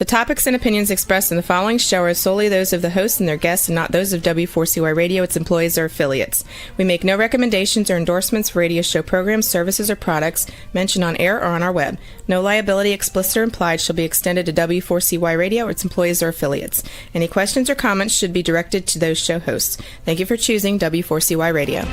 topics and opinions expressed in the following show are solely those of the host and their guests and not those of W4CY Radio, its employees, or affiliates. We make no recommendations or endorsements for radio show programs, services, or products mentioned on air or on our web. No liability, explicit or implied, shall be extended to W4CY Radio or its employees or affiliates. Any questions or comments should be directed to those show hosts. Thank you for choosing W4CY Radio.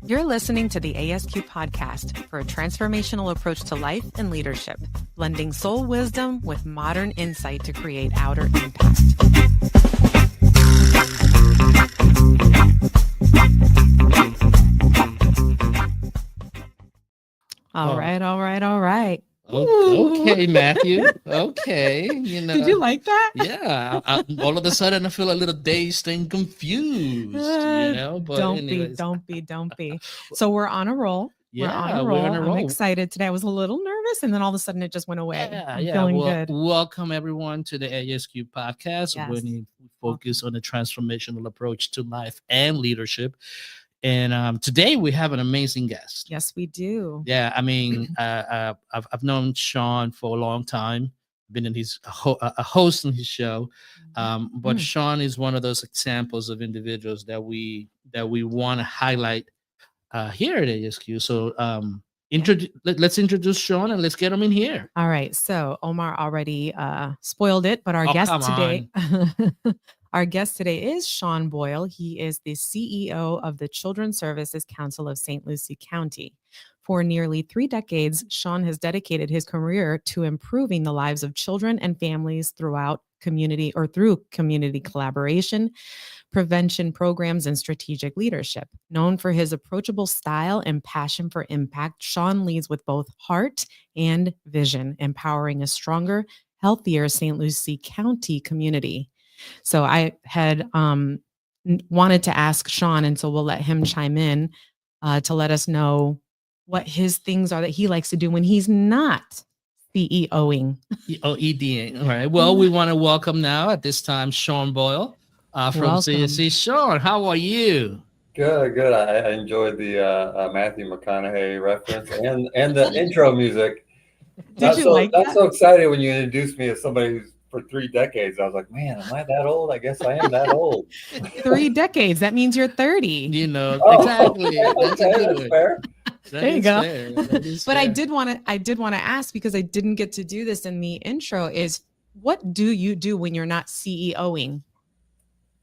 You're listening to the ASQ podcast for a transformational approach to life and leadership, blending soul wisdom with modern insight to create outer impact. All right. Okay, Matthew. Okay, Did you like that? Yeah. All of a sudden, I feel a little dazed and confused. But don't be. So we're on a roll. Yeah, we're on a roll. I'm excited today. I was a little nervous, and then all of a sudden, it just went away. I'm feeling good. Welcome everyone to the ASQ podcast. Yes. We focus on a transformational approach to life and leadership. And today we have an amazing guest. Yes, we do. Yeah, I mean, I've known Sean for a long time. Been in a host on his show, but Sean is one of those examples of individuals that we want to highlight here at ASQ. So let's introduce Sean and let's get him in here. All right. So Omar already spoiled it, but our guest today. Our guest today is Sean Boyle. He is the CEO of the Children's Services Council of St. Lucie County. For nearly 3 decades, Sean has dedicated his career to improving the lives of children and families through community collaboration, prevention programs, and strategic leadership. Known for his approachable style and passion for impact, Sean leads with both heart and vision, empowering a stronger, healthier St. Lucie County community. So I had wanted to ask Sean, and so we'll let him chime in to let us know what his things are that he likes to do when he's not CEOing. EDing. All right. Well, we want to welcome now at this time Sean Boyle from CSC. Sean, how are you? Good. I enjoyed the Matthew McConaughey reference and the intro music. Did you like that? That's so exciting when you introduced me as somebody who's for 3 decades. I was like, man, am I that old? I guess I am that old. 3 decades. That means you're 30. Exactly. That's fair. There you go. But I did want to ask, because I didn't get to do this in the intro, is what do you do when you're not CEOing?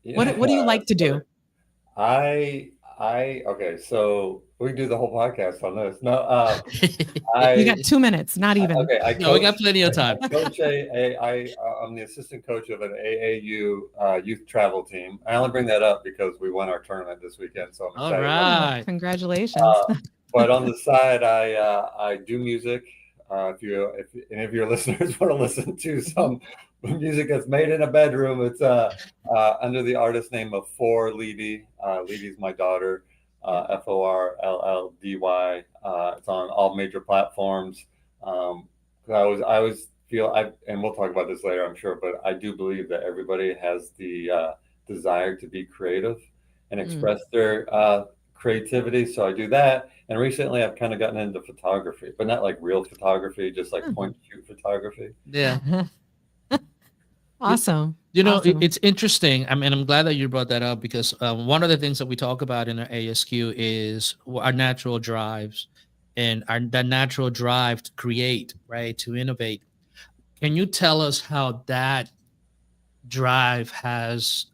Yeah. What do you like to do? Okay, so we can do the whole podcast on this. No, you got 2 minutes, not even. Okay, we got plenty of time. I'm the assistant coach of an AAU youth travel team. I only bring that up because we won our tournament this weekend, so I'm excited. All right, congratulations. But on the side, I do music. If any of your listeners want to listen to some music that's made in a bedroom, it's under the artist name of Forlady. Lady's my daughter, Forlldy. It's on all major platforms. I always feel, and we'll talk about this later, I'm sure, but I do believe that everybody has the desire to be creative and express their creativity. So I do that. And recently I've kind of gotten into photography, but not like real photography, just like point and shoot photography. Yeah. Awesome. It's interesting. I mean, I'm glad that you brought that up, because one of the things that we talk about in our ASQ is our natural drives and that natural drive to create, right? To innovate. Can you tell us how that drive has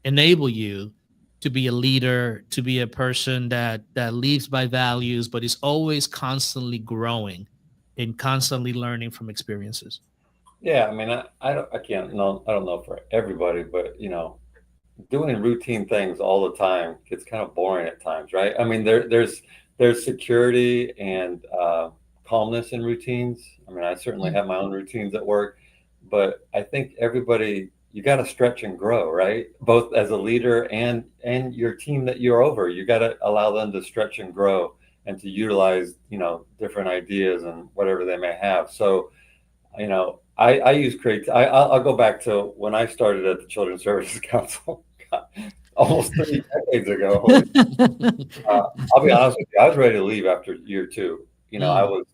enabled you to be a leader, to be a person that leads by values, but is always constantly growing and constantly learning from experiences? Yeah, I mean, I don't know for everybody, but doing routine things all the time gets kind of boring at times, right? I mean, there's security and calmness in routines. I mean, I certainly have my own routines at work, but I think everybody, you got to stretch and grow, right? Both as a leader and your team that you're over, you got to allow them to stretch and grow and to utilize, different ideas and whatever they may have. So, I use creativity. I'll go back to when I started at the Children's Services Council almost 3 decades ago. I'll be honest with you, I was ready to leave after year 2. I was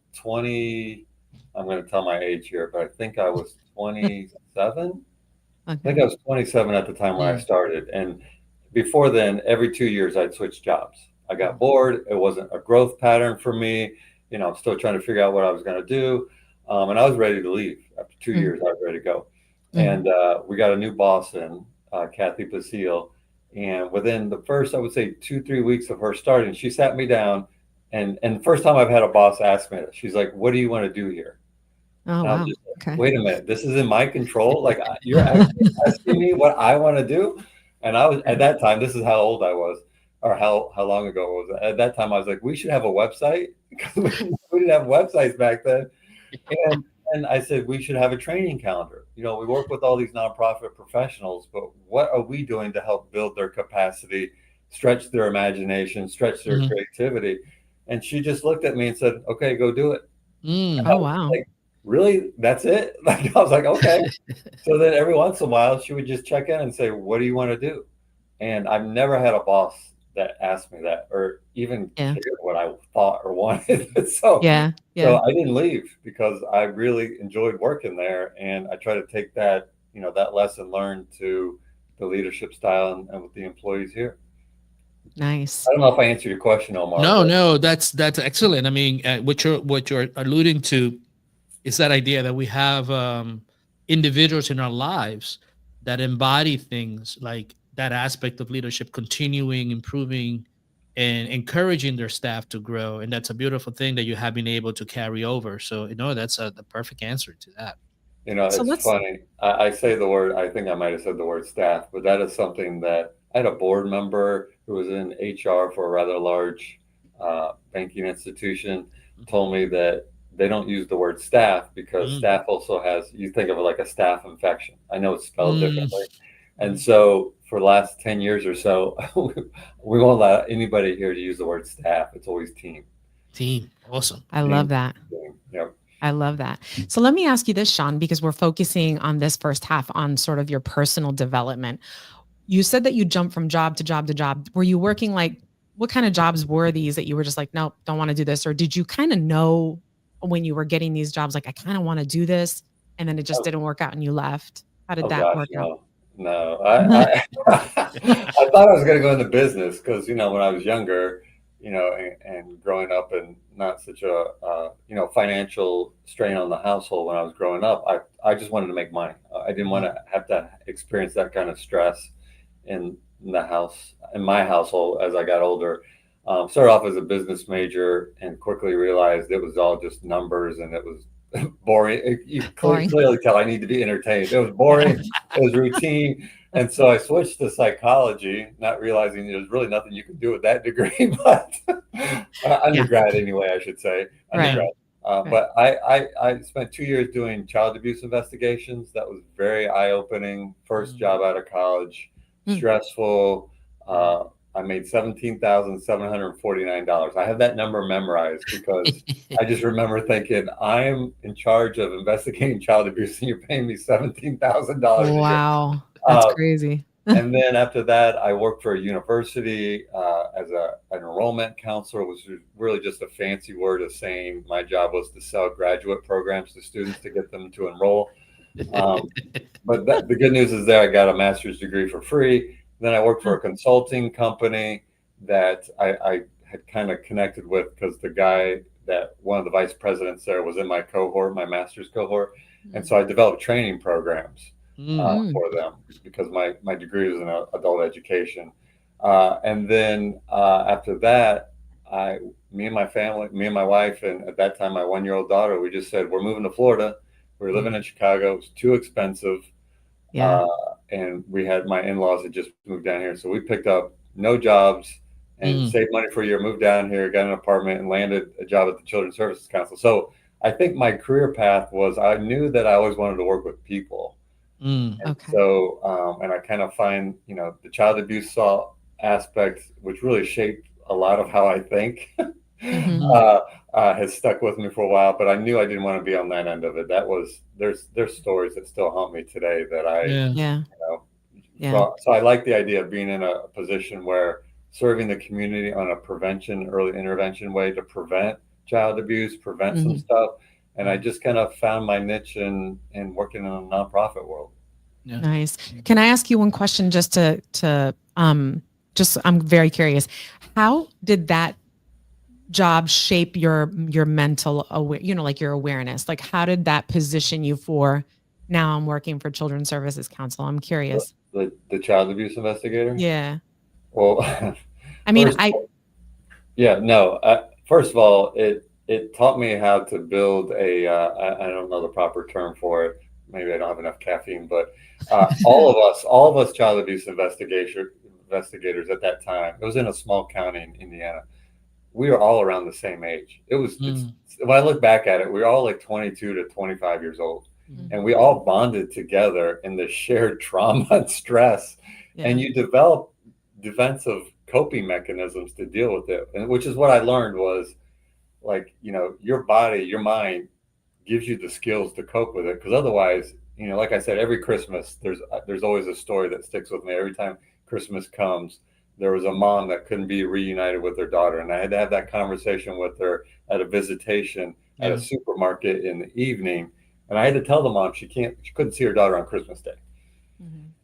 I'm going to tell my age here, but I think I was 27. I think Okay. I was 27 at the time when I started. And before then, every 2 years, I'd switch jobs. I got bored. It wasn't a growth pattern for me. I'm still trying to figure out what I was going to do. And I was ready to leave. After 2 years, I was ready to go. And we got a new boss in, Kathy Basile. And within the first, I would say 2-3 weeks of her starting, she sat me down. And the first time I've had a boss ask me that, she's like, "What do you want to do here?" Oh, And I was wow. just like, Okay. "Wait a minute, this is in my control. Like you're actually asking me what I want to do." And I was at that time, this is how old I was, or how long ago it was. At that time, I was like, "We should have a website," because we didn't have websites back then. And I said, "We should have a training calendar. We work with all these nonprofit professionals, but what are we doing to help build their capacity, stretch their imagination, stretch their creativity?" And she just looked at me and said, "Okay, go do it." And I Oh, was wow. like, "Really? That's it?" Like, I was like, "Okay." So then every once in a while, she would just check in and say, "What do you want to do?" And I've never had a boss that asked me that, or even Yeah. cared what I thought or wanted. So Yeah. so Yeah. I didn't leave because I really enjoyed working there, and I try to take that, that lesson learned to the leadership style and with the employees here. Nice. I don't know if I answered your question, Omar, No, but no, that's excellent. I mean, what you're alluding to is that idea that we have individuals in our lives that embody things like that aspect of leadership, continuing, improving, and encouraging their staff to grow. And that's a beautiful thing that you have been able to carry over. So, that's the perfect answer to that. So it's let's, funny. I say the word, I think I might have said the word staff, but that is something that I had a board member who was in HR for a rather large banking institution told me that they don't use the word staff because Mm. staff also has, you think of it like a staph infection. I know it's spelled Mm. differently. And so for the last 10 years or so, we won't allow anybody here to use the word staff. It's always team. Team. Awesome. I love that. Yep. I love that. So let me ask you this, Sean, because we're focusing on this first half on sort of your personal development. You said that you jumped from job to job to job. Were you working what kind of jobs were these that you were just like, nope, don't want to do this? Or did you kind of know when you were getting these jobs, like, I kind of want to do this, and then it just didn't work out and you left? How did Oh that gosh, work out? no. I I thought I was going to go into business because when I was younger, and growing up and not such a financial strain on the household when I was growing up, I just wanted to make money. I didn't want to have to experience that kind of stress in my household as I got older. Started off as a business major and quickly realized it was all just numbers and it was boring. You Boring. clearly tell I need to be entertained. It was boring. It was routine. And so I switched to psychology, not realizing there's really nothing you can do with that degree, but undergrad anyway, I should say. Undergrad. Right. But I spent 2 years doing child abuse investigations. That was very eye-opening. First job out of college, stressful. I made $17,749. I have that number memorized because I just remember thinking, I'm in charge of investigating child abuse and you're paying me $17,000 a year. Wow. That's crazy. And then after that, I worked for a university as an enrollment counselor, which was really just a fancy word of saying my job was to sell graduate programs to students to get them to enroll. But the good news is I got a master's degree for free. Then I worked for a consulting company that I had kind of connected with because one of the vice presidents there was in my cohort, my master's cohort. And so I developed training programs for them because my degree was in adult education. And then after that, me and my wife, and at that time, my 1-year-old daughter, we just said, we're moving to Florida. We were living in Chicago. It was too expensive. Yeah. And we had my in-laws had just moved down here. So we picked up no jobs and saved money for a year, moved down here, got an apartment and landed a job at the Children's Services Council. So I think my career path was, I knew that I always wanted to work with people. Okay. So, and I kind of find, the child abuse aspect, which really shaped a lot of how I think, has stuck with me for a while, but I knew I didn't want to be on that end of it. There's stories that still haunt me today that so I like the idea of being in a position where serving the community on a early intervention way to prevent child abuse, prevent some stuff. And I just kind of found my niche in working in a nonprofit world. Yeah. Nice. Can I ask you one question just I'm very curious. How did that job shape your mental like your awareness? Like, how did that position you for now I'm working for Children's Services Council? I'm curious. The child abuse investigator? Yeah. Well, I mean, first of all, it taught me how to build I don't know the proper term for it. Maybe I don't have enough caffeine, but all of us child abuse investigators at that time, it was in a small county in Indiana. We were all around the same age. When I look back at it, we were all like 22 to 25 years old. And we all bonded together in the shared trauma and stress. Yeah. And you develop defensive coping mechanisms to deal with it. And which is what I learned was, like, your body, your mind gives you the skills to cope with it. Because otherwise, like I said, every Christmas, there's always a story that sticks with me. Every time Christmas comes, there was a mom that couldn't be reunited with her daughter. And I had to have that conversation with her at a visitation at a supermarket in the evening. And I had to tell the mom she couldn't see her daughter on Christmas Day.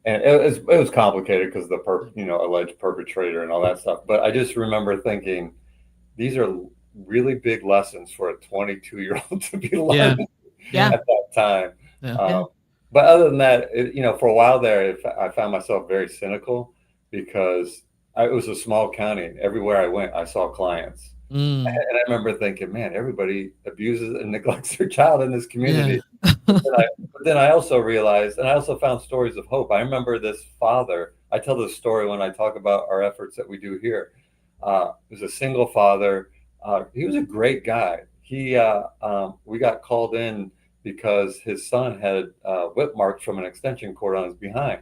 And it was complicated because the alleged perpetrator and all that stuff. But I just remember thinking, these are really big lessons for a 22-year-old to be learning at that time. Yeah. But other than that, for a while there, I found myself very cynical because it was a small county. And everywhere I went, I saw clients. And I remember thinking, man, everybody abuses and neglects their child in this community. Yeah. but then I also realized, and I also found stories of hope. I remember this father. I tell this story when I talk about our efforts that we do here. He was a single father. He was a great guy. We got called in because his son had whip marks from an extension cord on his behind.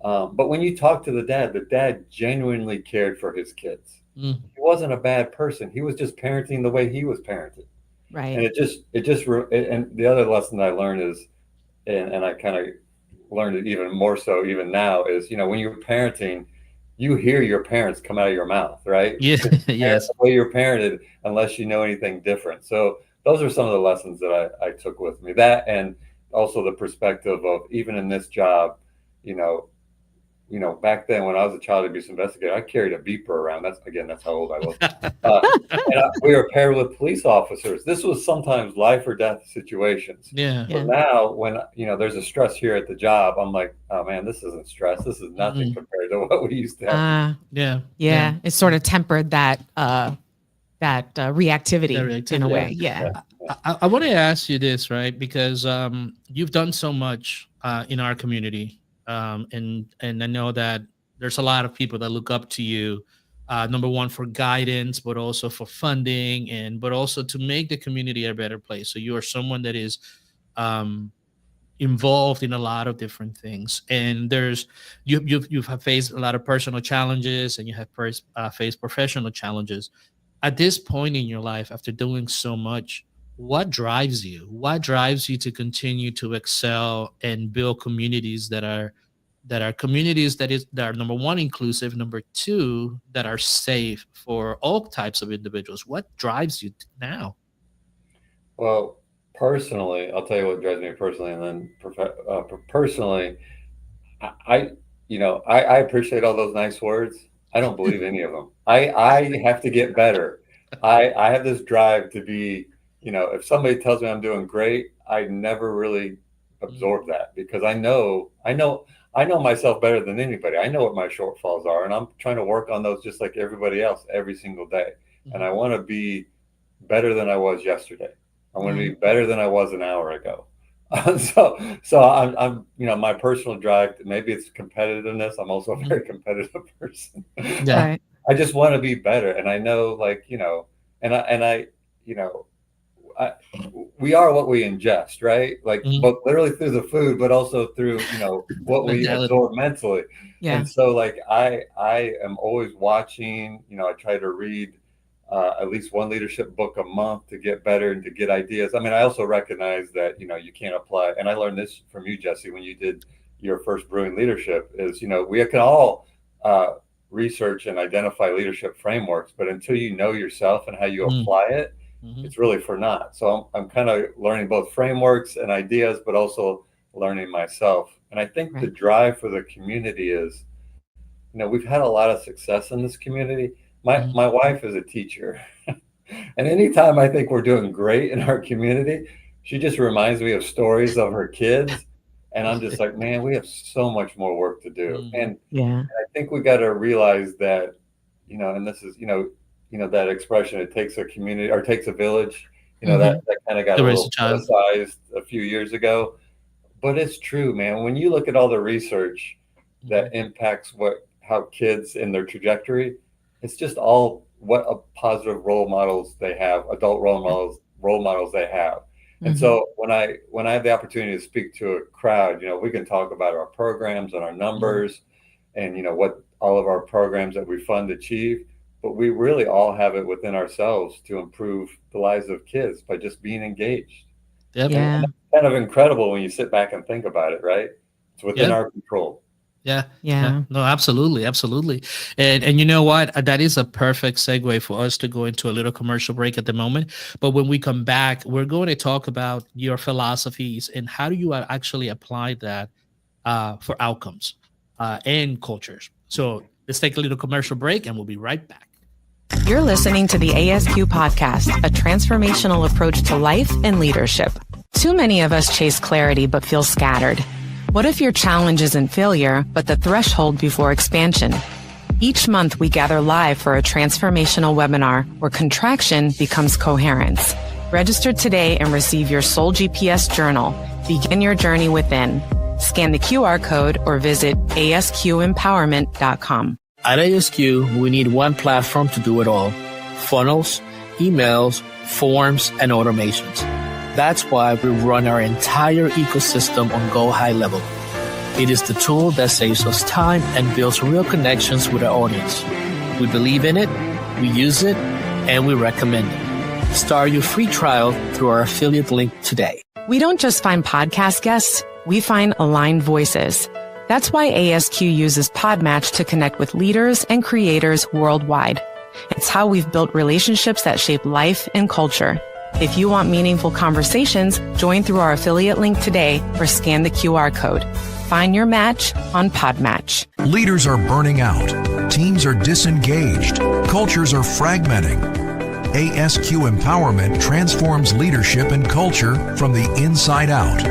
But when you talk to the dad genuinely cared for his kids. He wasn't a bad person. He was just parenting the way he was parented. Right. And and the other lesson I learned is, and I kind of learned it even more so even now, is, when you're parenting, you hear your parents come out of your mouth, right? Yeah. Yes. The way you're parented, unless you know anything different. So those are some of the lessons that I took with me. That, and also the perspective of, even in this job, back then when I was a child abuse investigator, I carried a beeper around. That's how old I was. We were paired with police officers. This was sometimes life or death situations. Yeah. But now when, there's a stress here at the job, I'm like, oh man, this isn't stress. This is nothing compared to what we used to have. Yeah. It sort of tempered that reactivity in a way. Yeah. I want to ask you this, right? Because you've done so much in our community. And I know that there's a lot of people that look up to you, number one, for guidance, but also for funding, but also to make the community a better place. So you are someone that is involved in a lot of different things, and you've faced a lot of personal challenges, and you have faced professional challenges. At this point in your life, after doing so much, what drives you? What drives you to continue to excel and build communities that are communities that are, number one, inclusive, number two, that are safe for all types of individuals? What drives you now? Well, personally, I'll tell you what drives me personally, and then personally, I appreciate all those nice words. I don't believe any of them. I have to get better. I have this drive to be, if somebody tells me I'm doing great, I never really absorb that, because I know myself better than anybody. I know what my shortfalls are, and I'm trying to work on those just like everybody else every single day. And I want to be better than I was yesterday. I want to be better than I was an hour ago. So I'm my personal drive, maybe it's competitiveness. I'm also a very competitive person. Yeah. I just want to be better. And I know, we are what we ingest, right? But literally through the food, but also through, what we absorb mentally. Yeah. And so I am always watching, I try to read at least one leadership book a month to get better and to get ideas. I mean, I also recognize that, you can't apply, and I learned this from you, Jesse, when you did your first Brewing Leadership, is, we can all research and identify leadership frameworks, but until you know yourself and how you apply it, it's really for naught. So I'm kind of learning both frameworks and ideas, but also learning myself. And I think the drive for the community is, we've had a lot of success in this community. My wife is a teacher. And anytime I think we're doing great in our community, she just reminds me of stories of her kids. And I'm just like, man, we have so much more work to do. And I think we got to realize that, and this is, that expression, it takes a community or takes a village, that kind of got a little criticized a few years ago. But it's true, man. When you look at all the research that impacts how kids in their trajectory, it's just all what a positive role models they have, adult role models they have. And so when I have the opportunity to speak to a crowd, we can talk about our programs and our numbers and, what all of our programs that we fund achieve, but we really all have it within ourselves to improve the lives of kids by just being engaged. Yep. And that's kind of incredible when you sit back and think about it, right? It's within our control. Yeah. No, absolutely. And you know what? That is a perfect segue for us to go into a little commercial break at the moment. But when we come back, we're going to talk about your philosophies and how do you actually apply that for outcomes and cultures. So let's take a little commercial break and we'll be right back. You're listening to the ASQ podcast, a transformational approach to life and leadership. Too many of us chase clarity but feel scattered. What if your challenge isn't failure, but the threshold before expansion? Each month, we gather live for a transformational webinar where contraction becomes coherence. Register today and receive your Soul GPS journal. Begin your journey within. Scan the QR code or visit asqempowerment.com. At ASQ, we need one platform to do it all. Funnels, emails, forms, and automations. That's why we run our entire ecosystem on Go High Level. It is the tool that saves us time and builds real connections with our audience. We believe in it, we use it, and we recommend it. Start your free trial through our affiliate link today. We don't just find podcast guests, we find aligned voices. That's why ASQ uses Podmatch to connect with leaders and creators worldwide. It's how we've built relationships that shape life and culture. If you want meaningful conversations, join through our affiliate link today or scan the QR code. Find your match on Podmatch. Leaders are burning out. Teams are disengaged. Cultures are fragmenting. ASQ Empowerment transforms leadership and culture from the inside out.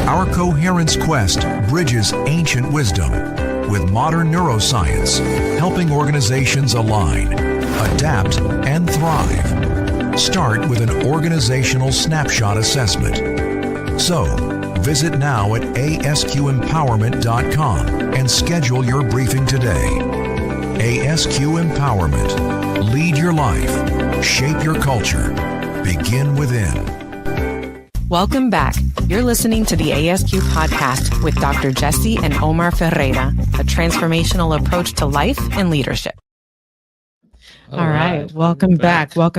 Our Coherence Quest bridges ancient wisdom with modern neuroscience, helping organizations align, adapt, and thrive. Start with an organizational snapshot assessment. So, visit now at asqempowerment.com and schedule your briefing today. ASQ Empowerment. Lead your life. Shape your culture. Begin within. Welcome back. You're listening to the ASQ podcast with Dr. Jesse and Omar Ferreira, a transformational approach to life and leadership. All right. Welcome back. All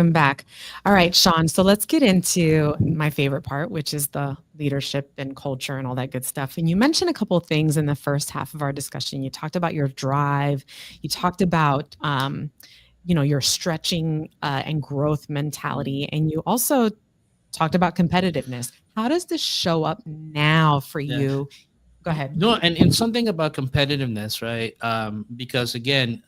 right, Sean. So let's get into my favorite part, which is the leadership and culture and all that good stuff. And you mentioned a couple of things in the first half of our discussion. You talked about your drive. You talked about, your stretching and growth mentality. And you also talked about competitiveness. How does this show up now for you? Go ahead. No, and something about competitiveness, right? Because again,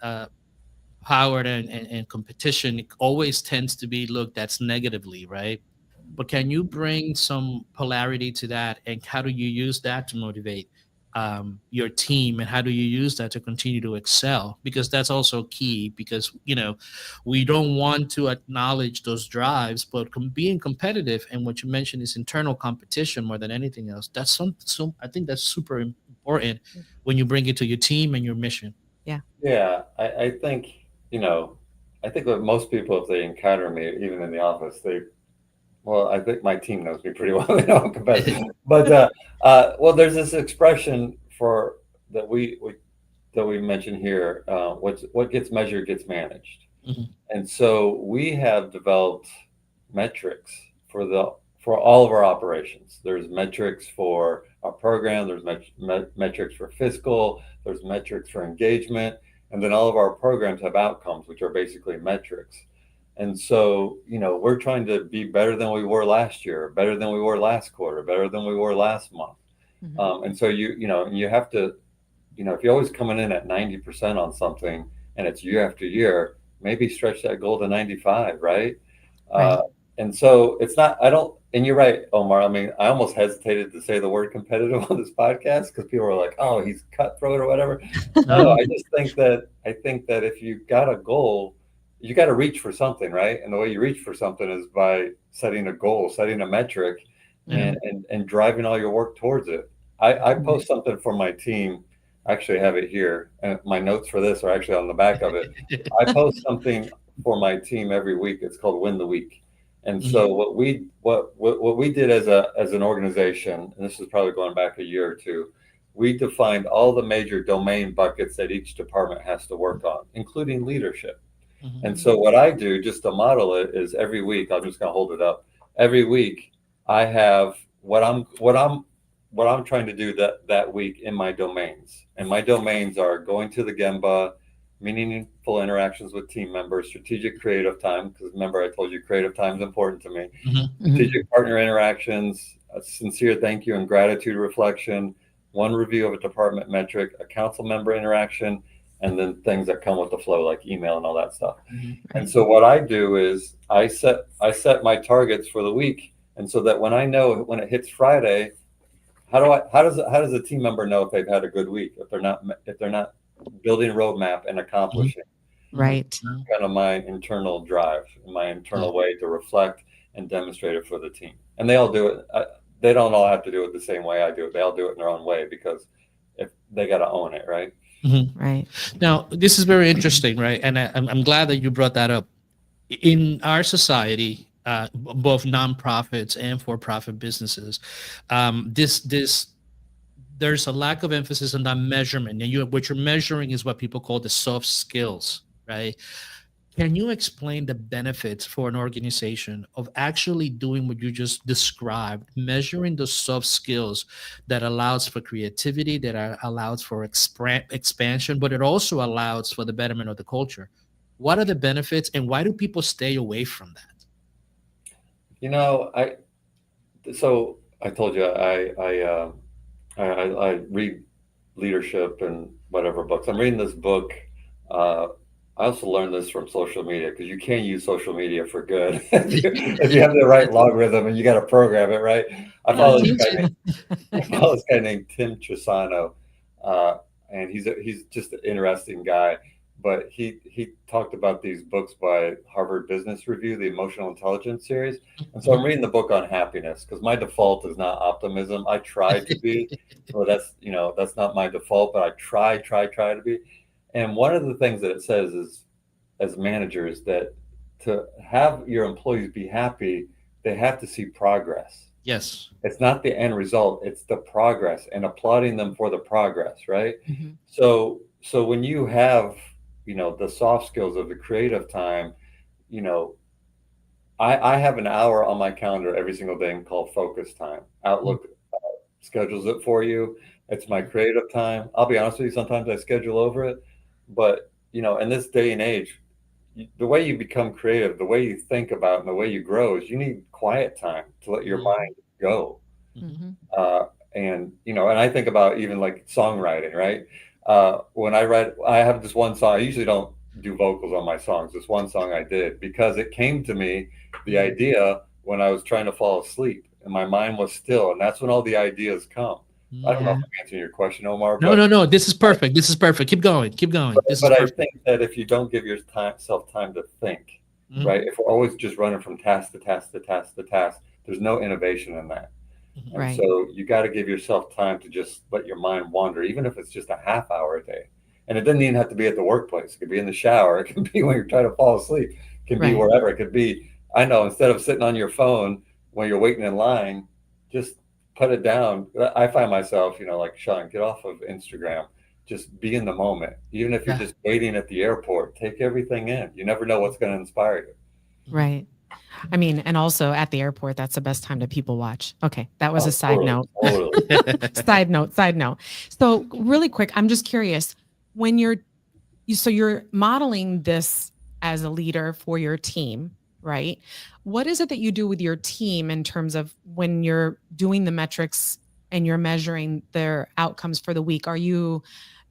power and competition always tends to be looked at negatively, right? But can you bring some polarity to that, and how do you use that to motivate your team, and how do you use that to continue to excel? Because that's also key, because we don't want to acknowledge those drives, but being competitive, and what you mentioned is internal competition more than anything else. That's I think that's super important when you bring it to your team and your mission. I think I think that most people, if they encounter me, even in the office, I think my team knows me pretty well. They know I'm competitive. But there's this expression that we mention here. What gets measured gets managed, and so we have developed metrics for all of our operations. There's metrics for our program. There's metrics for fiscal. There's metrics for engagement. And then all of our programs have outcomes, which are basically metrics. And so, we're trying to be better than we were last year, better than we were last quarter, better than we were last month. And so you have to, if you're always coming in at 90% on something and it's year after year, maybe stretch that goal to 95, right? And so it's not, and you're right, Omar. I mean, I almost hesitated to say the word competitive on this podcast because people were like, oh, he's cutthroat or whatever. No, I think that if you've got a goal, you got to reach for something, right? And the way you reach for something is by setting a goal, setting a metric, and driving all your work towards it. I post something for my team. I actually have it here, and my notes for this are actually on the back of it. I post something for my team every week. It's called Win the Week. And so what we did as an organization, and this is probably going back a year or two, we defined all the major domain buckets that each department has to work on, including leadership. And so what I do, just to model it, is every week, I'm just going to hold it up. Every week, I have what I'm trying to do that week in my domains. And my domains are going to the Gemba, meaningful interactions with team members, strategic creative time, because remember I told you creative time is important to me, strategic partner interactions, a sincere thank you and gratitude reflection, one review of a department metric, a council member interaction, and then things that come with the flow like email and all that stuff. And so what I do is I set my targets for the week, and so that when I know when it hits Friday, how does a team member know if they've had a good week if they're not building a roadmap and accomplishing? Right. That's kind of my internal drive, my internal way to reflect and demonstrate it for the team. And they all do it. They don't all have to do it the same way I do it. They all do it in their own way because if they got to own it, right? Right. Now, this is very interesting, right? And I'm glad that you brought that up. In our society, both nonprofits and for-profit businesses, there's a lack of emphasis on that measurement, and what you're measuring is what people call the soft skills, right? Can you explain the benefits for an organization of actually doing what you just described, measuring the soft skills that allows for creativity, that allows for expansion, but it also allows for the betterment of the culture? What are the benefits, and why do people stay away from that? So I told you I read leadership and whatever books. I'm reading this book. I also learned this from social media because you can use social media for good if you have the right logarithm and you got to program it right. I follow this guy named Tim Trisano, and he's just an interesting guy. But he talked about these books by Harvard Business Review, the Emotional Intelligence series. And so I'm reading the book on happiness because my default is not optimism. I try to be, well, that's not my default, but I try to be. And one of the things that it says is, as managers, that to have your employees be happy, they have to see progress. Yes. It's not the end result, it's the progress, and applauding them for the progress, right? So when you have the soft skills of the creative time, I have an hour on my calendar every single day called focus time. Outlook schedules it for you. It's my creative time. I'll be honest with you, sometimes I schedule over it, but in this day and age, the way you become creative, the way you think about and the way you grow is you need quiet time to let your mind go. And I think about even like songwriting, right? When I write, I have this one song. I usually don't do vocals on my songs. This one song I did because it came to me, the idea, when I was trying to fall asleep and my mind was still, and that's when all the ideas come. I don't know if I'm answering your question, Omar. No. This is perfect. Keep going. But I think that if you don't give yourself time to think, right? If we're always just running from task to task to task to task, there's no innovation in that. And so you got to give yourself time to just let your mind wander, even if it's just a half hour a day. And it doesn't even have to be at the workplace. It could be in the shower. It can be when you're trying to fall asleep. It can be wherever. It could be, I know, instead of sitting on your phone when you're waiting in line, just put it down. I find myself, like, Sean, get off of Instagram. Just be in the moment. Even if you're just waiting at the airport, take everything in. You never know what's going to inspire you. Right. I mean, and also at the airport, that's the best time to people watch. Okay. That was a side note. Side note. So really quick, I'm just curious, when you're modeling this as a leader for your team, right? What is it that you do with your team in terms of when you're doing the metrics and you're measuring their outcomes for the week? Are you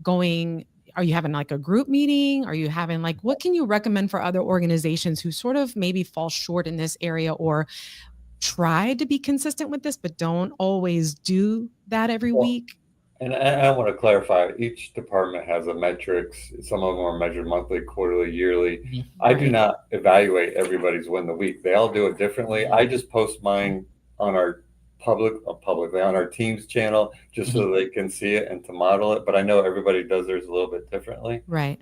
having like a group meeting? Are you having like, what can you recommend for other organizations who sort of maybe fall short in this area or try to be consistent with this, but don't always do that every week? And I want to clarify, each department has a metrics. Some of them are measured monthly, quarterly, yearly. Mhm. I do not evaluate everybody's win the week. They all do it differently. I just post mine on our publicly on our team's channel just so they can see it and to model it. But I know everybody does theirs a little bit differently. Right.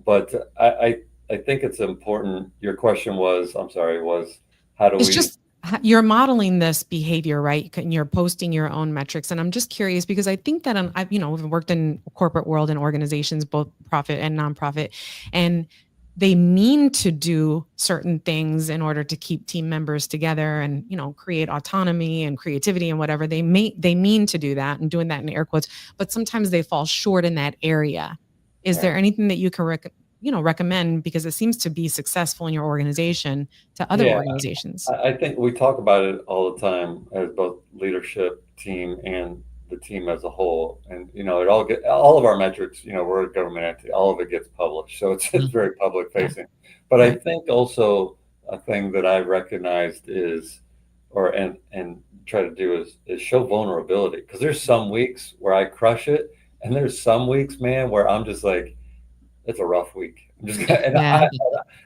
But I think it's important. Your question was, I'm sorry, was how do we? Just you're modeling this behavior, right? And you're posting your own metrics. And I'm just curious because I think that I've worked in corporate world and organizations, both profit and nonprofit, and they mean to do certain things in order to keep team members together and, create autonomy and creativity and whatever. They mean to do that and doing that in air quotes, but sometimes they fall short in that area. Is there anything that you can recommend, because it seems to be successful in your organization, to other organizations? I think we talk about it all the time as both leadership team and the team as a whole. And, all of our metrics, we're a government entity, all of it gets published. So it's very public facing. But I think also a thing that I've recognized is, and try to do is show vulnerability. Because there's some weeks where I crush it. And there's some weeks, man, where I'm just like, it's a rough week. I'm just gonna,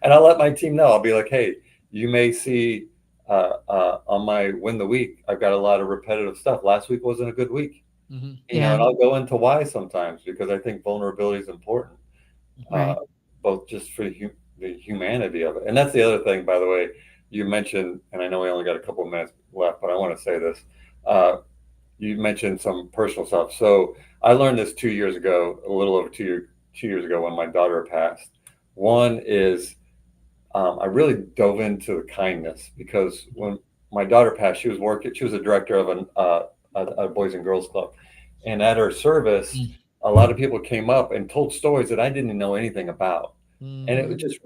and I'll let my team know. I'll be like, hey, you may see on my win the week, I've got a lot of repetitive stuff. Last week wasn't a good week. And I'll go into why sometimes, because I think vulnerability is important, both just for the humanity of it. And that's the other thing, by the way, you mentioned, and I know we only got a couple of minutes left, but I want to say this. You mentioned some personal stuff. So I learned this 2 years ago, a little over 2 years ago when my daughter passed. One is I really dove into the kindness, because when my daughter passed, she was a director of a Boys and Girls Club. And at her service, a lot of people came up and told stories that I didn't know anything about. And it just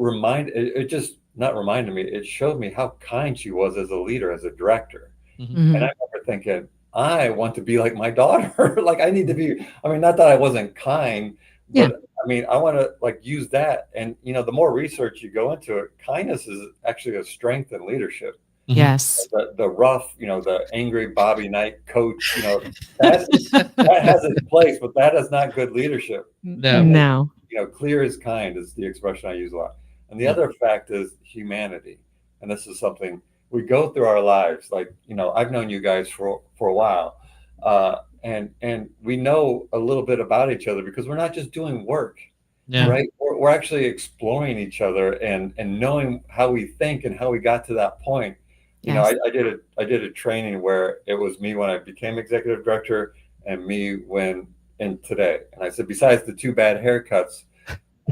not reminded me, it showed me how kind she was as a leader, as a director. And I remember thinking, I want to be like my daughter. Like I need to be, not that I wasn't kind, but I want to use that. And, the more research you go into it, kindness is actually a strength in leadership. Yes. The rough, the angry Bobby Knight coach, that has its place, but that is not good leadership. No. Clear is kind is the expression I use a lot. And the other fact is humanity. And this is something we go through our lives. I've known you guys for a while. And we know a little bit about each other because we're not just doing work, right? We're actually exploring each other and knowing how we think and how we got to that point. I did a training where it was me when I became executive director and me today. And I said, besides the 2 bad haircuts,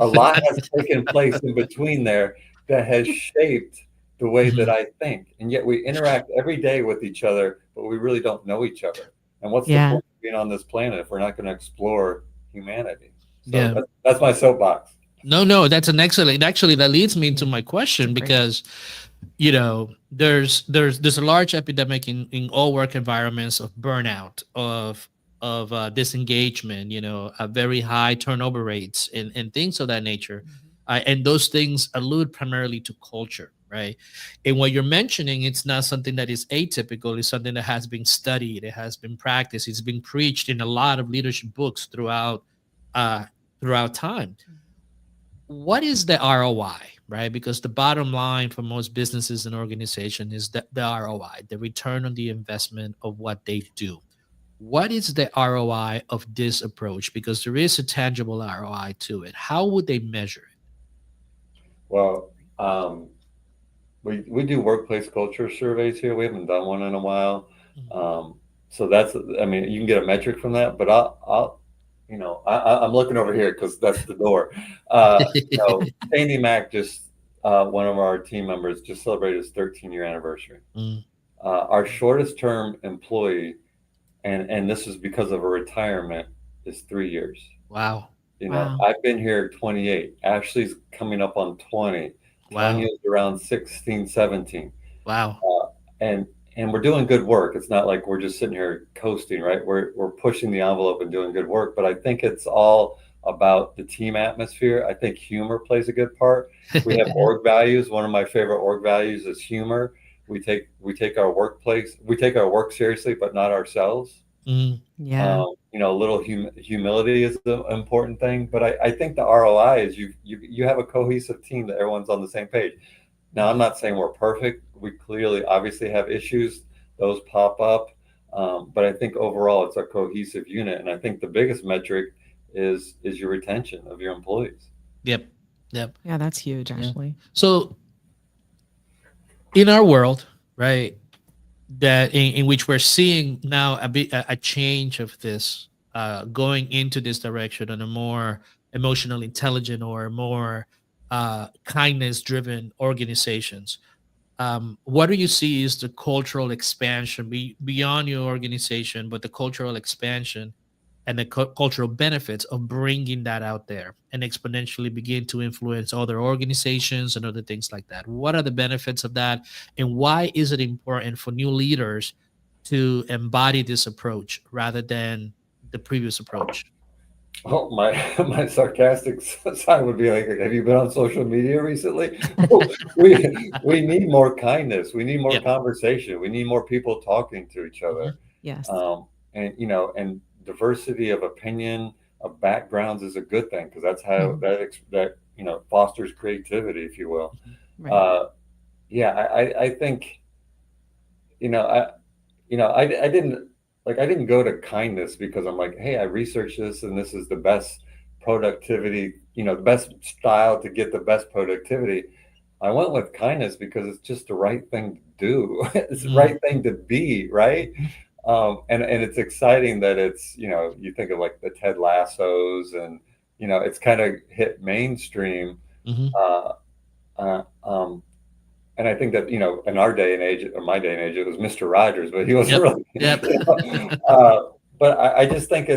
a lot has taken place in between there that has shaped the way that I think. And yet we interact every day with each other, but we really don't know each other. And what's the point of being on this planet if we're not going to explore humanity? So that's my soapbox. No, that's an excellent. Actually, that leads me to my question, because there's a large epidemic in all work environments of burnout, of disengagement, very high turnover rates and things of that nature. And those things allude primarily to culture, right? And what you're mentioning, it's not something that is atypical. It's something that has been studied. It has been practiced. It's been preached in a lot of leadership books throughout time. What is the ROI, right? Because the bottom line for most businesses and organizations is the ROI, the return on the investment of what they do. What is the ROI of this approach? Because there is a tangible ROI to it. How would they measure it? Well, we do workplace culture surveys here. We haven't done one in a while. So that's, you can get a metric from that, but I'm looking over here because that's the door. Sandy Mack one of our team members just celebrated his 13-year anniversary. Our shortest term employee, and this is because of a retirement, is 3 years. Wow. You know, Wow. I've been here 28. Ashley's coming up on 20. Wow. Tanya's around 16, 17. Wow. And we're doing good work. It's not like we're just sitting here coasting, right? We're pushing the envelope and doing good work. But I think it's all about the team atmosphere. I think humor plays a good part. We have org values. One of my favorite org values is humor. We take our work seriously, but not ourselves. Yeah. You know, a little humility is the important thing. But I think the ROI is you have a cohesive team that everyone's on the same page. Now, I'm not saying we're perfect. We clearly, obviously, have issues. Those pop up. But I think overall, it's a cohesive unit. And I think the biggest metric is your retention of your employees. Yep. Yeah, that's huge, actually. So in our world, right, that in which we're seeing now a change of this, going into this direction on a more emotionally intelligent or more kindness driven organizations. What do you see is the cultural expansion beyond your organization, but the cultural expansion and the cultural benefits of bringing that out there and exponentially begin to influence other organizations and other things like that? What are the benefits of that? And why is it important for new leaders to embody this approach rather than the previous approach? Oh, my sarcastic side would be like, have you been on social media recently? we need more kindness. We need more conversation. We need more people talking to each other. Yes. And you know, and diversity of opinion, of backgrounds is a good thing, because that's how that you know, fosters creativity, if you will. Right. I think, you know, I didn't go to kindness because I'm like, hey, I researched this and this is the best productivity, you know, the best style to get the best productivity. I went with kindness because it's just the right thing to do. It's the right thing to be, right? And it's exciting that it's, you know, you think of like the Ted Lassos and, you know, it's kind of hit mainstream. And I think that, you know, in our day and age, or my day and age, it was Mr. Rogers, but he wasn't really. You know, but I just think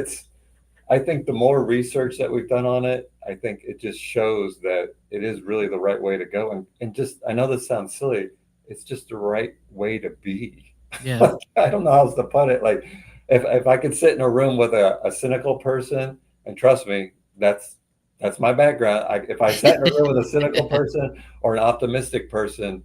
I think the more research that we've done on it, I think it just shows that it is really the right way to go. And just, I know this sounds silly, it's just the right way to be. Yeah. I don't know how else to put it. Like, if I could sit in a room with a cynical person, and trust me, that's my background. If I sat in a room with a cynical person or an optimistic person,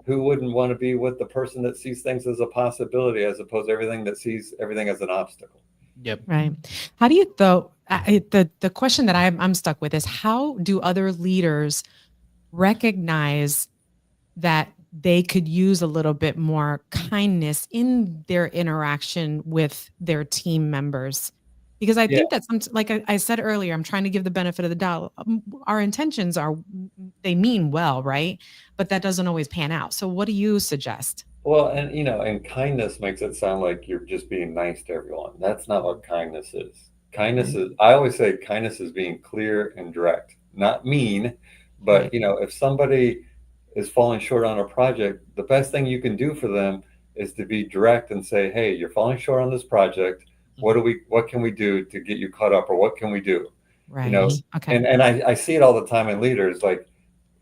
who wouldn't want to be with the person that sees things as a possibility as opposed to everything that sees everything as an obstacle? Yep. Right. How do you, though, the question that I'm stuck with is, how do other leaders recognize that they could use a little bit more kindness in their interaction with their team members? Because I think that like I said earlier, I'm trying to give the benefit of the doubt. Our intentions they mean well, right? But that doesn't always pan out. So what do you suggest? Well, and you know, and kindness makes it sound like you're just being nice to everyone. That's not what kindness is. Kindness is, I always say kindness is being clear and direct, not mean, but you know, if somebody is falling short on a project, the best thing you can do for them is to be direct and say, hey, you're falling short on this project. What can we do to get you caught up, or what can we do? Right. You know, and I see it all the time in leaders, like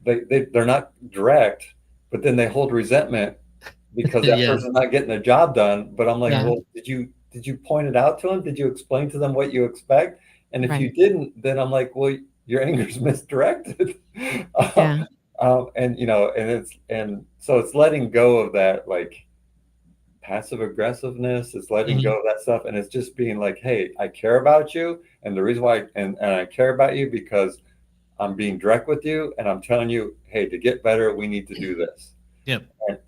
they're not direct, but then they hold resentment because that person's not getting their job done. But I'm like, well, did you point it out to them? Did you explain to them what you expect? And if you didn't, then I'm like, well, your anger's misdirected. And you know, and so it's letting go of that, like, passive aggressiveness. It's letting go of that stuff, and it's just being like, hey, I care about you, and the reason why and I care about you because I'm being direct with you, and I'm telling you, hey, to get better, we need to do this.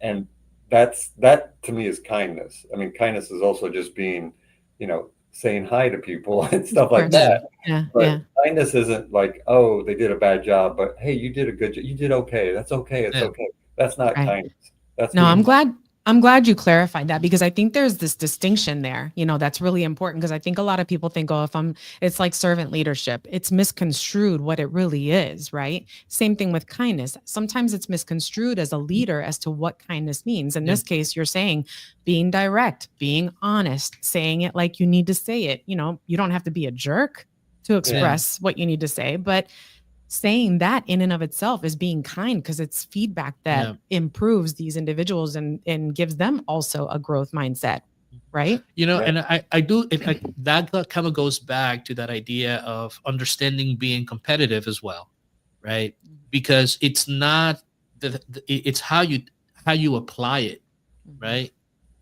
And that to me is kindness. I mean, kindness is also just being, you know, saying hi to people and stuff like that. But kindness isn't like, oh, they did a bad job, but hey, you did a good job. You did okay. That's okay. It's okay. That's not kindness. That's no. I'm glad you clarified that, because I think there's this distinction there, you know, that's really important, because I think a lot of people think, oh, it's like servant leadership. It's misconstrued what it really is, right? Same thing with kindness. Sometimes it's misconstrued as a leader as to what kindness means. In this case, you're saying being direct, being honest, saying it like you need to say it. You know, you don't have to be a jerk, to express what you need to say. But saying that in and of itself is being kind, because it's feedback that improves these individuals and gives them also a growth mindset, right? And I do that kind of goes back to that idea of understanding being competitive as well, right? Because it's not it's how you apply it, right?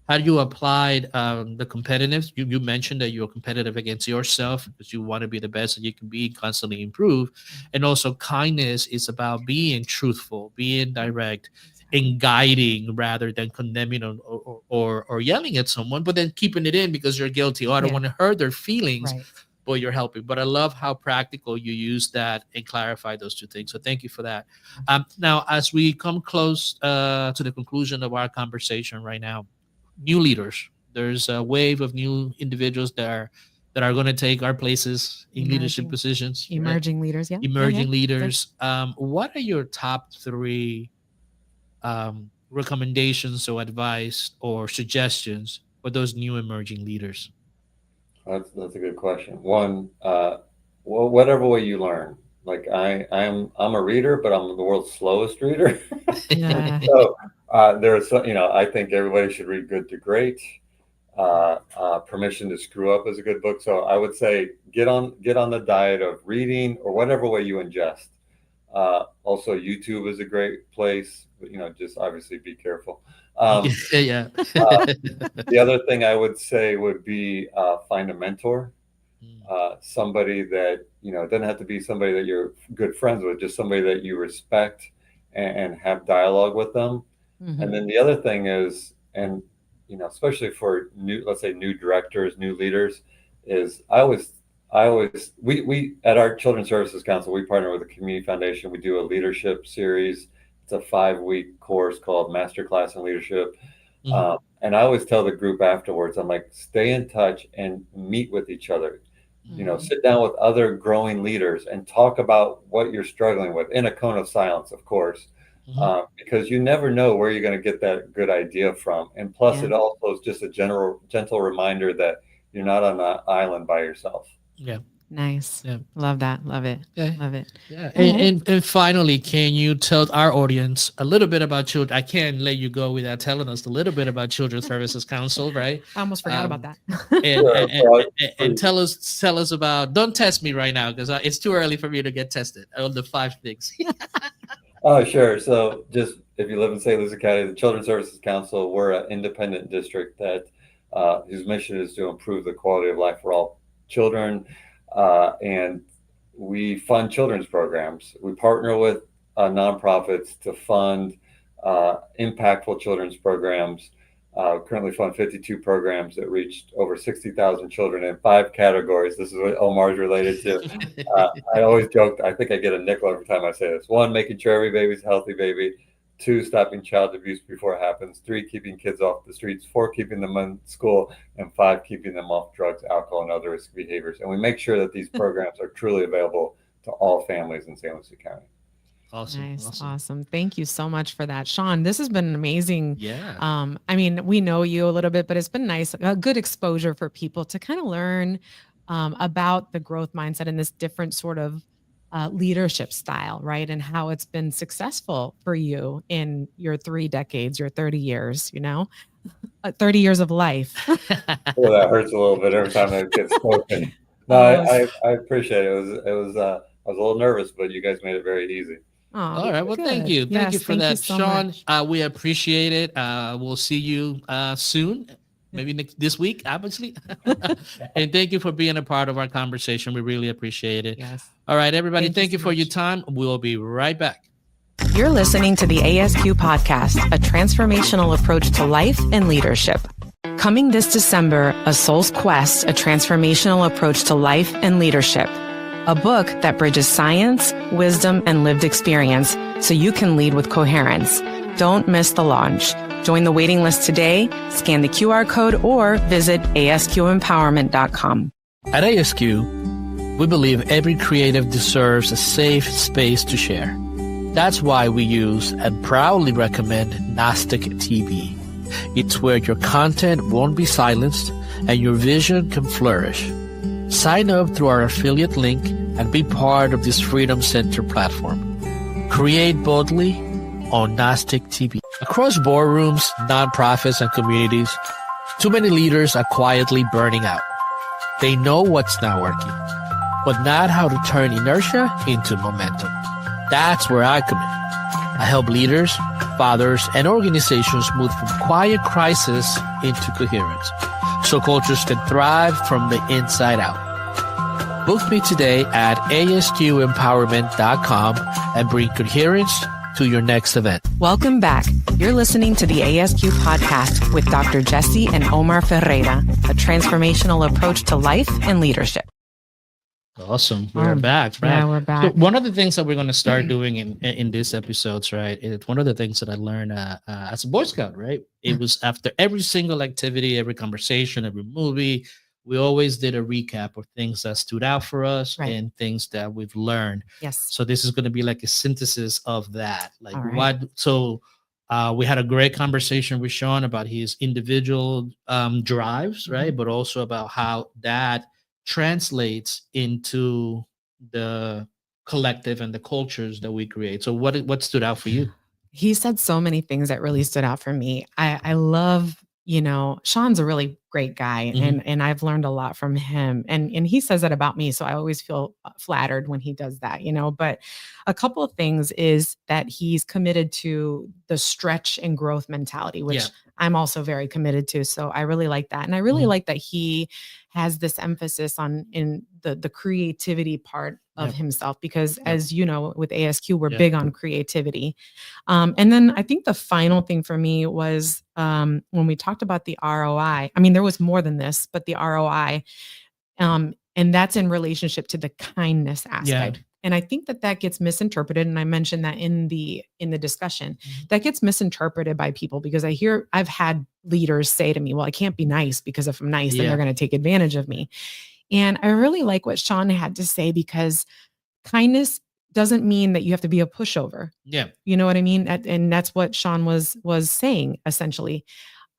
How do you apply the competitiveness? You mentioned that you're competitive against yourself because you want to be the best that you can be, constantly improve. And also kindness is about being truthful, being direct, and guiding rather than condemning or yelling at someone, but then keeping it in because you're guilty. I don't want to hurt their feelings, but you're helping. But I love how practical you use that and clarify those two things. So thank you for that. Now, as we come close to the conclusion of our conversation right now, new leaders. There's a wave of new individuals that are going to take our places in leadership positions. Emerging leaders, Emerging leaders. What are your top 3 recommendations or advice or suggestions for those new emerging leaders? That's a good question. One, whatever way you learn. Like I'm a reader, but I'm the world's slowest reader. So there's, I think everybody should read Good to Great. Permission to Screw Up is a good book. So I would say get on the diet of reading or whatever way you ingest. Also, YouTube is a great place, but, just obviously be careful. The other thing I would say would be find a mentor. Somebody that, it doesn't have to be somebody that you're good friends with, just somebody that you respect and have dialogue with them. And then the other thing is, and, especially for new directors, new leaders, is we at our Children's Services Council, we partner with the Community Foundation. We do a leadership series. It's a 5-week course called Masterclass in Leadership. And I always tell the group afterwards, I'm like, stay in touch and meet with each other. Sit down with other growing leaders and talk about what you're struggling with in a cone of silence, of course, because you never know where you're going to get that good idea from. And plus, it also is just a gentle reminder that you're not on an island by yourself. Yeah. Nice. Yeah. Love that. Love it. Love it. Yeah. And finally, can you tell our audience a little bit about children? I can't let you go without telling us a little bit about Children's Services Council, right? I almost forgot about that. and tell us about, don't test me right now because it's too early for me to get tested on the 5 things. Oh, sure. So just if you live in St. Lucie County, the Children's Services Council, we're an independent district that whose mission is to improve the quality of life for all children. And we fund children's programs. We partner with nonprofits to fund impactful children's programs. Currently fund 52 programs that reached over 60,000 children in 5 categories. This is what Omar's related to. I always joke, I think I get a nickel every time I say this. 1, making sure every baby's a healthy baby. 2, stopping child abuse before it happens. 3, keeping kids off the streets. 4, keeping them in school. And 5, keeping them off drugs, alcohol, and other risk behaviors. And we make sure that these programs are truly available to all families in St. Lucie County. Awesome. Thank you so much for that, Sean. This has been amazing. We know you a little bit, but it's been nice, a good exposure for people to kind of learn about the growth mindset and this different sort of leadership style, right? And how it's been successful for you in your 3 decades, your 30 years, 30 years of life. Well, that hurts a little bit every time I get spoken. No, I appreciate it. I was a little nervous, but you guys made it very easy. All right. Well, thank you. Thank you for that, Sean. We appreciate it. We'll see you soon. Maybe this week, obviously. And thank you for being a part of our conversation. We really appreciate it. Yes. All right, everybody. Thank you for your time. We'll be right back. You're listening to the ASQ podcast, a transformational approach to life and leadership. Coming this December, A Soul's Quest, a transformational approach to life and leadership. A book that bridges science, wisdom, and lived experience so you can lead with coherence. Don't miss the launch. Join the waiting list today, scan the QR code, or visit asqempowerment.com. At ASQ, we believe every creative deserves a safe space to share. That's why we use and proudly recommend Gnostic TV. It's where your content won't be silenced and your vision can flourish. Sign up through our affiliate link and be part of this Freedom Center platform. Create boldly on Gnostic TV. Across boardrooms, nonprofits, and communities, too many leaders are quietly burning out. They know what's not working, but not how to turn inertia into momentum. That's where I come in. I help leaders, fathers, and organizations move from quiet crisis into coherence, so cultures can thrive from the inside out. Book me today at asqempowerment.com and bring coherence to your next event. Welcome back. You're listening to the ASQ podcast with Dr. Jesse and Omar Ferreira, a transformational approach to life and leadership. Awesome. We're back. Right? Yeah, we're back. So one of the things that we're going to start doing in these episodes, right? It's one of the things that I learned as a Boy Scout, right? It was after every single activity, every conversation, every movie, we always did a recap of things that stood out for us and things that we've learned. Yes. So this is going to be like a synthesis of that. Like right. we had a great conversation with Sean about his individual drives, right? But also about how that translates into the collective and the cultures that we create. So what stood out for you? He said so many things that really stood out for me. I love, Sean's a really great guy, and I've learned a lot from him, and he says that about me. So I always feel flattered when he does that, but a couple of things is that he's committed to the stretch and growth mentality, which I'm also very committed to. So I really like that. And I really like that he has this emphasis in the creativity part of himself, because as you know, with ASQ, we're big on creativity. And then I think the final thing for me was when we talked about the ROI, I mean, there was more than this, but the ROI, and that's in relationship to the kindness aspect. And I think that gets misinterpreted. And I mentioned that in the discussion, that gets misinterpreted by people, because I've had leaders say to me, well, I can't be nice, because if I'm nice, then they're going to take advantage of me. And I really like what Sean had to say, because kindness doesn't mean that you have to be a pushover. Yeah. You know what I mean? And that's what Sean was saying, essentially.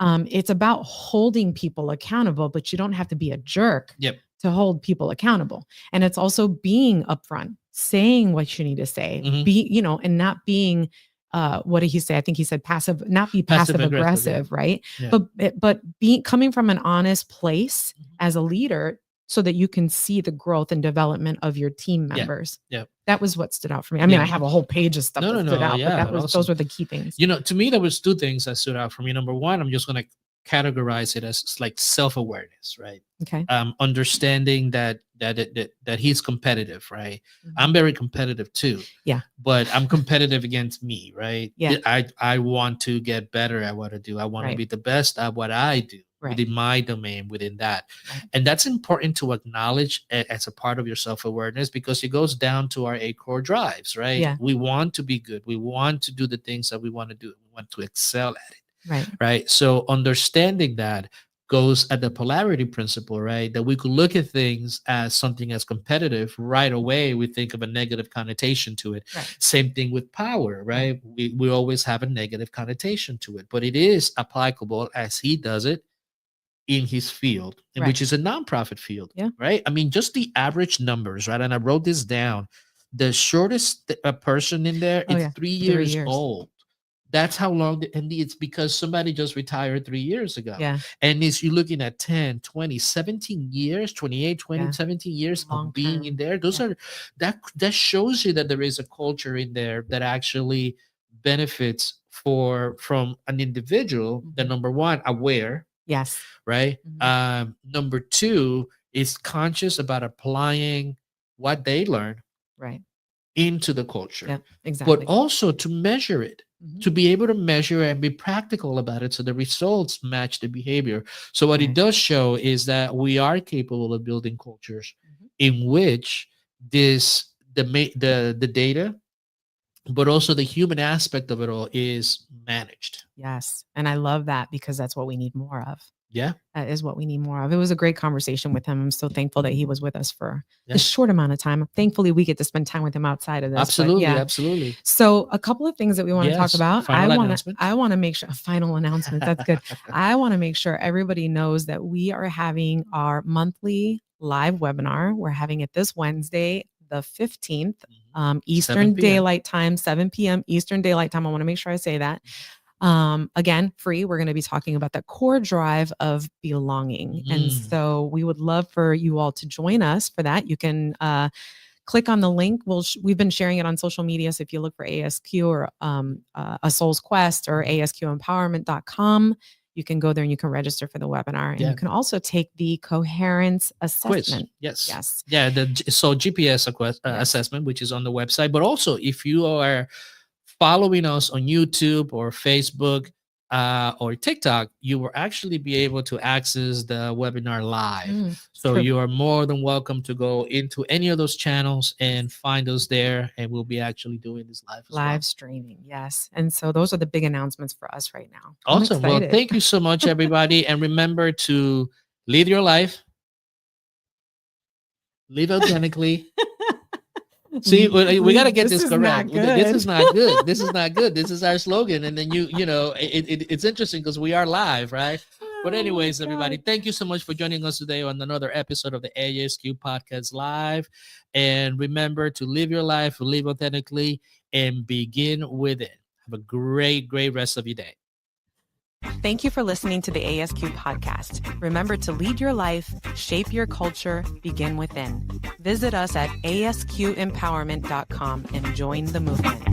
It's about holding people accountable, but you don't have to be a jerk to hold people accountable. And it's also being upfront, saying what you need to say, and not being, what did he say? I think he said passive aggressive, right? Yeah. But coming from an honest place as a leader, so that you can see the growth and development of your team members. Yeah. That was what stood out for me. I mean, I have a whole page of stuff that stood out, but those were the key things. To me, there was two things that stood out for me. Number one, I'm just going to categorize it as like self-awareness, right? Okay. Understanding that he's competitive, right? I'm very competitive too. Yeah. But I'm competitive against me, right? Yeah. I want to get better at what I do. I want to be the best at what I do. Within my domain, within that. And that's important to acknowledge as a part of your self-awareness, because it goes down to our 8 core drives, right? Yeah. We want to be good. We want to do the things that we want to do. We want to excel at it. Right. So understanding that goes at the polarity principle, right? That we could look at things as something as competitive right away. We think of a negative connotation to it. Same thing with power, right? We always have a negative connotation to it, but it is applicable as he does it in his field, which is a nonprofit field, right? I mean, just the average numbers, right? And I wrote this down. The shortest person in there is 3 years old. That's how long, and it's because somebody just retired 3 years ago. Yeah. And you're looking at 10, 20, 17 years, 28, 20, 17 years of being in there. Those are, that shows you that there is a culture in there that actually benefits from an individual that, number one, aware. Yes. Right. Number two is conscious about applying what they learn into the culture. Yeah, exactly. But also to measure it, to be able to measure and be practical about it, so the results match the behavior. So what it does show is that we are capable of building cultures in which the data, but also the human aspect of it all, is managed. Yes. And I love that, because that's what we need more of. Yeah. Is what we need more of. It was a great conversation with him. I'm so thankful that he was with us for Yeah. a short amount of time. Thankfully, we get to spend time with him outside of this. Absolutely. Yeah. Absolutely. So a couple of things that we want to talk about. I want to make sure, a final announcement. That's good. I want to make sure everybody knows that we are having our monthly live webinar. We're having it this Wednesday, the 15th, Eastern Daylight Time, 7 p.m. Eastern Daylight Time. I want to make sure I say that. Again, free. We're going to be talking about the core drive of belonging. And so we would love for you all to join us for that. You can click on the link. We've been sharing it on social media. So if you look for ASQ or A Soul's Quest or ASQempowerment.com, you can go there and you can register for the webinar. And you can also take the coherence assessment. Quiz. Yes. Yeah. So GPS assessment, which is on the website. But also, if you are following us on YouTube or Facebook or TikTok, you will actually be able to access the webinar live. So true. you are more than welcome to go into any of those channels and find us there. And we'll be actually doing this live streaming. Yes. And so those are the big announcements for us right now. Awesome. Well, thank you so much, everybody. And remember to lead your life, live authentically. See, we got to get this correct. This is not good. This is not good. This is our slogan. And then it's interesting because we are live, right? But anyways, everybody, thank you so much for joining us today on another episode of the ASQ Podcast Live. And remember to live your life, live authentically, and begin with it. Have a great, great rest of your day. Thank you for listening to the ASQ podcast. Remember to lead your life, shape your culture, begin within. Visit us at asqempowerment.com and join the movement.